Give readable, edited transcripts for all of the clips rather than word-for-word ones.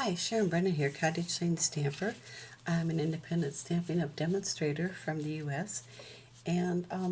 Hi, Sharon Brennan here, Cottage Scene Stamper. I'm an independent Stampin' Up! Demonstrator from the U.S. And I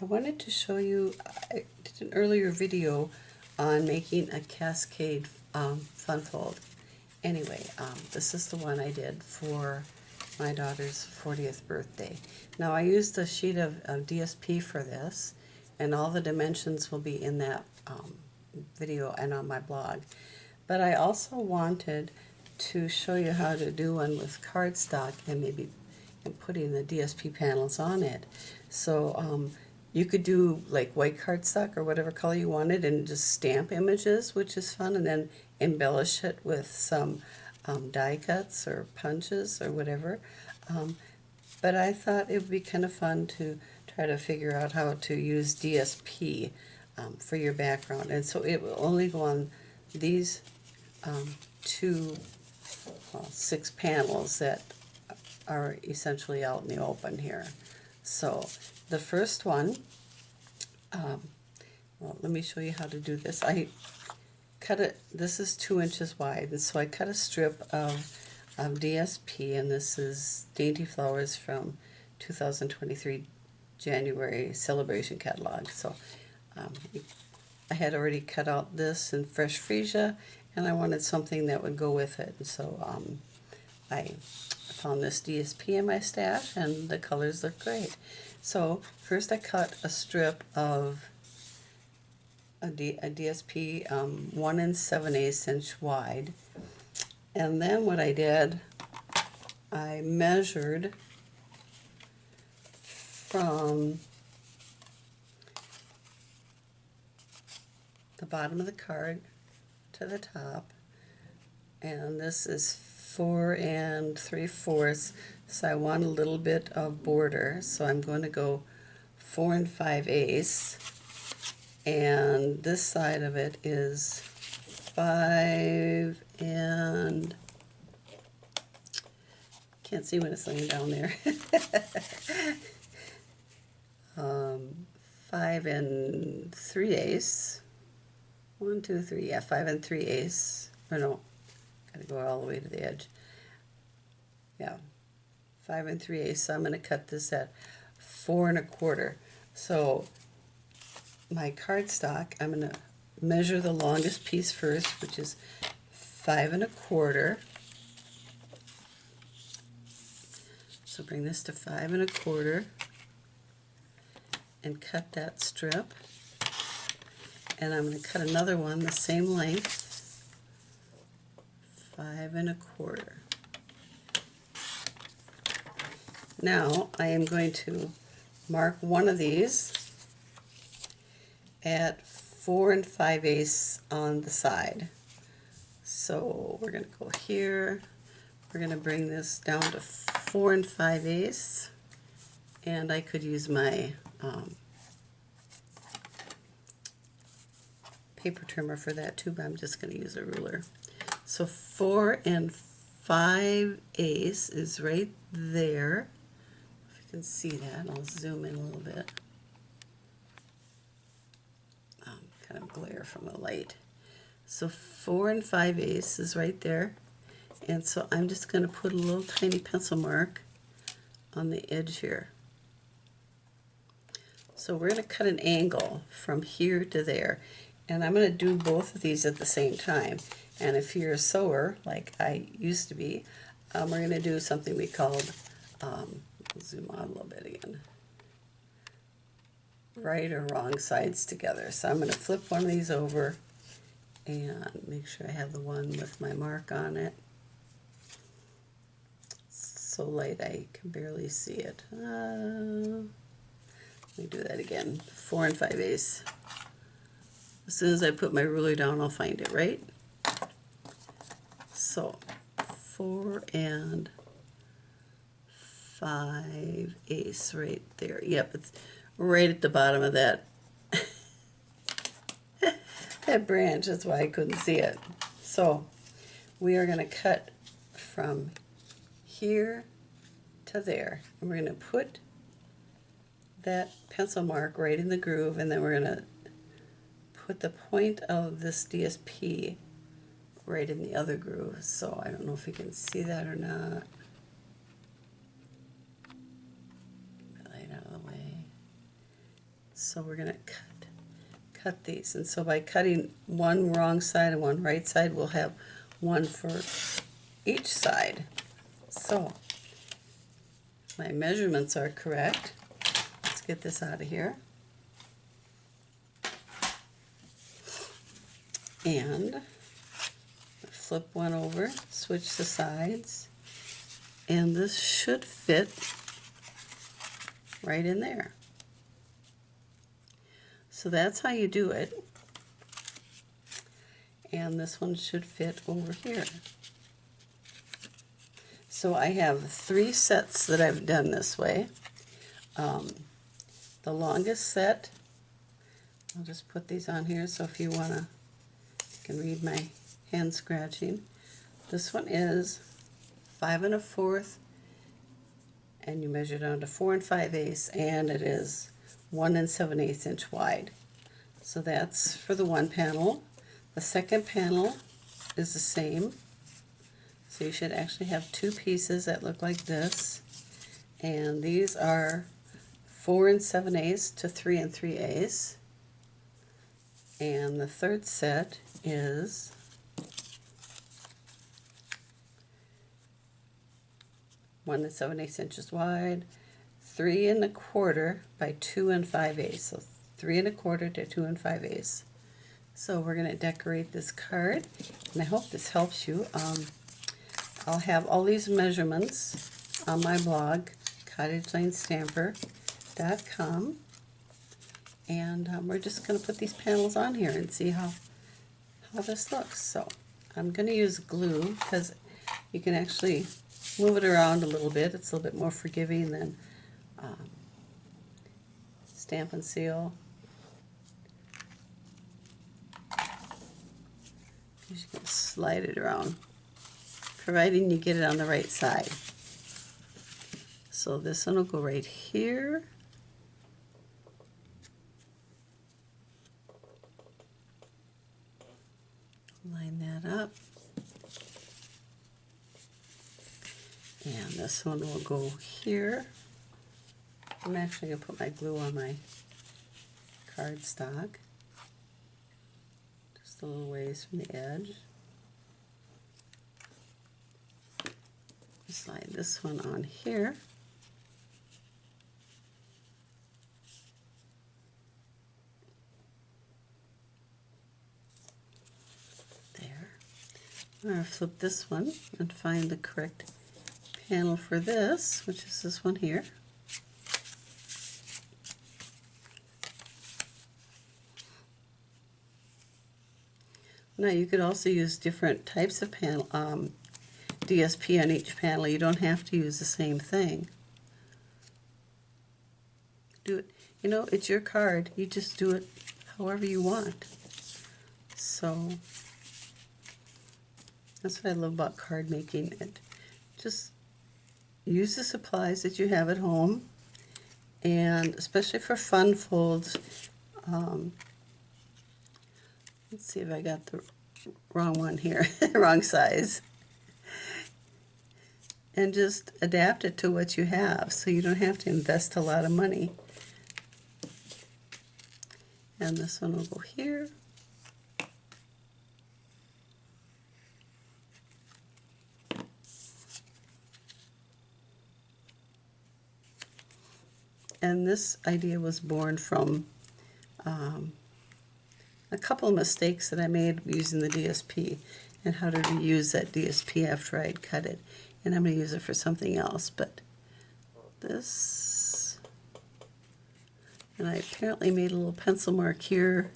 wanted to show you, I did an earlier video on making a Cascade fun fold. Anyway, this is the one I did for my daughter's 40th birthday. Now I used a sheet of DSP for this, and all the dimensions will be in that video and on my blog. But I also wanted to show you how to do one with cardstock and maybe putting the DSP panels on it. So you could do like white cardstock or whatever color you wanted and just stamp images, which is fun, and then embellish it with some die cuts or punches or whatever. But I thought it would be kind of fun to try to figure out how to use DSP for your background. And so it will only go on these six panels that are essentially out in the open here. So the first one, well, let me show you how to do this. I cut it, this is 2 inches wide, and so I cut a strip of DSP, and this is Dainty Flowers from 2023 January celebration catalog. So I had already cut out this in fresh freesia, and I wanted something that would go with it. And so I found this DSP in my stash, and the colors look great. So first I cut a strip of a DSP 1 7/8 inch wide, and then what I did, I measured from the bottom of the card to the top, and this is 4 3/4, so I want a little bit of border, so I'm going to go 4 5/8, and this side of it is 5 and can't see when it's laying down there. 5 3/8. 1, 2, 3, yeah, 5 3/8. Or no, gotta go all the way to the edge. Yeah, 5 3/8. So I'm going to cut this at 4 1/4. So my cardstock, I'm going to measure the longest piece first, which is 5 1/4. So bring this to 5 1/4 and cut that strip. And I'm going to cut another one the same length, 5 1/4. Now I am going to mark one of these at 4 5/8 on the side. So we're going to go here, we're going to bring this down to 4 5/8, and I could use my paper trimmer for that too, but I'm just going to use a ruler. So 4 5/8 is right there. If you can see that, I'll zoom in a little bit. Kind of glare from the light. So 4 5/8 is right there, and so I'm just going to put a little tiny pencil mark on the edge here. So we're going to cut an angle from here to there. And I'm going to do both of these at the same time. And if you're a sewer, like I used to be, we're going to do something we called, zoom out a little bit again, right or wrong sides together. So I'm going to flip one of these over and make sure I have the one with my mark on it. It's so light I can barely see it. Let me do that again. 4 5/8. As soon as I put my ruler down, I'll find it, right? So 4 5/8 right there. Yep, it's right at the bottom of that that branch. That's why I couldn't see it. So we are going to cut from here to there, and we're going to put that pencil mark right in the groove, and then we're going to put the point of this DSP right in the other groove, so I don't know if you can see that or not. Light out of the way. So we're going to cut these, and so by cutting one wrong side and one right side, we'll have one for each side. So my measurements are correct. Let's get this out of here. And flip one over, switch the sides, and this should fit right in there. So that's how you do it. And this one should fit over here. So I have 3 sets that I've done this way. The longest set, I'll just put these on here so if you want to, you can read my hand scratching. This one is 5 1/4, and you measure down to 4 5/8, and it is 1 7/8 inch wide. So that's for the one panel. The second panel is the same. So you should actually have 2 pieces that look like this. And these are 4 7/8 to 3 3/8. And the third set is one 7/8 inches wide, 3 1/4 by 2 5/8. So 3 1/4 to 2 5/8. So we're going to decorate this card, and I hope this helps you. I'll have all these measurements on my blog, cottageLaneStamper.com, and we're just going to put these panels on here and see how this looks. So I'm going to use glue because you can actually move it around a little bit. It's a little bit more forgiving than Stampin' Seal. You can slide it around, providing you get it on the right side. So this one will go right here. Line that up. And this one will go here. I'm actually going to put my glue on my cardstock. Just a little ways from the edge. Slide this one on here. There. I'm going to flip this one and find the correct panel for this, which is this one here. Now you could also use different types of panel, DSP on each panel. You don't have to use the same thing. Do it, you know, it's your card. You just do it however you want. So that's what I love about card making. It just use the supplies that you have at home, and especially for fun folds. Let's see if I got the wrong one here, wrong size. And just adapt it to what you have, so you don't have to invest a lot of money. And this one will go here. And this idea was born from a couple of mistakes that I made using the DSP and how to reuse that DSP after I'd cut it. And I'm going to use it for something else, but this, and I apparently made a little pencil mark here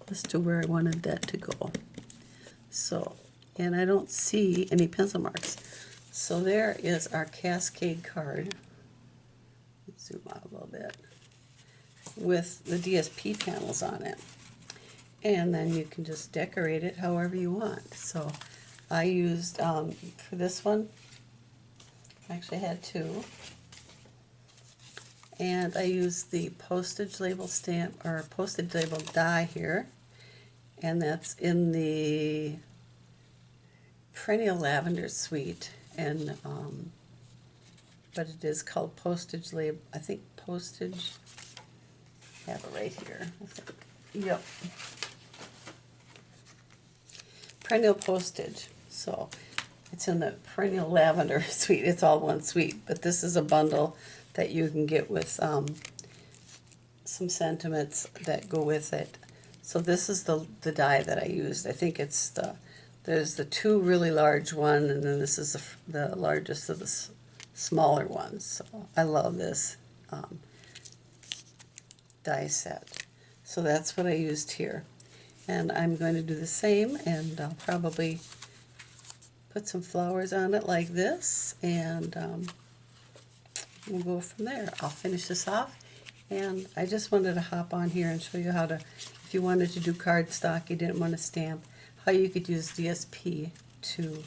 as to where I wanted that to go. So, and I don't see any pencil marks. So there is our Cascade card. Let's zoom out a little bit. With the DSP panels on it. And then you can just decorate it however you want. So I used, for this one, I actually had 2. And I used the postage label stamp, or postage label die here. And that's in the Perennial Lavender Suite, and but it is called Postage Label. I think Postage. I have it right here. I think. Yep. Perennial Postage. So it's in the Perennial Lavender Suite. It's all one suite, but this is a bundle that you can get with some sentiments that go with it. So this is the die that I used. I think it's there's the two really large one, and then this is the largest of the smaller ones. So I love this die set. So that's what I used here. And I'm going to do the same, and I'll probably put some flowers on it like this, and we'll go from there. I'll finish this off, and I just wanted to hop on here and show you how to, if you wanted to do cardstock, you didn't want to stamp, how you could use DSP to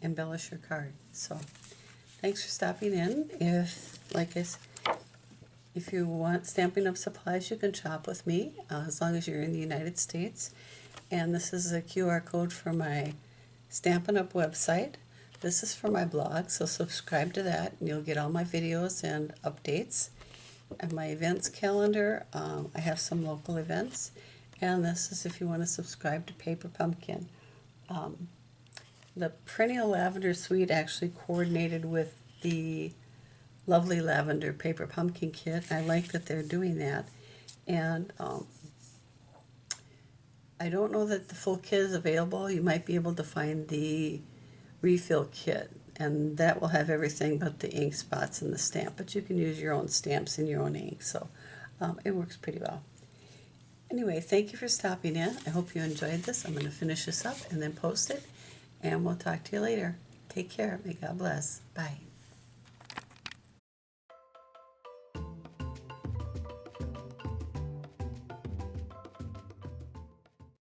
embellish your card. So thanks for stopping in. If you want Stampin' Up! Supplies, you can shop with me as long as you're in the United States. And this is a QR code for my Stampin' Up! Website. This is for my blog, so subscribe to that and you'll get all my videos and updates. And my events calendar, I have some local events. And this is if you want to subscribe to Paper Pumpkin. The Perennial Lavender Suite actually coordinated with the Lovely Lavender Paper Pumpkin Kit. I like that they're doing that. And I don't know that the full kit is available. You might be able to find the refill kit, and that will have everything but the ink spots and the stamp. But you can use your own stamps and your own ink, so it works pretty well. Anyway, thank you for stopping in. I hope you enjoyed this. I'm going to finish this up and then post it, and we'll talk to you later. Take care. May God bless. Bye.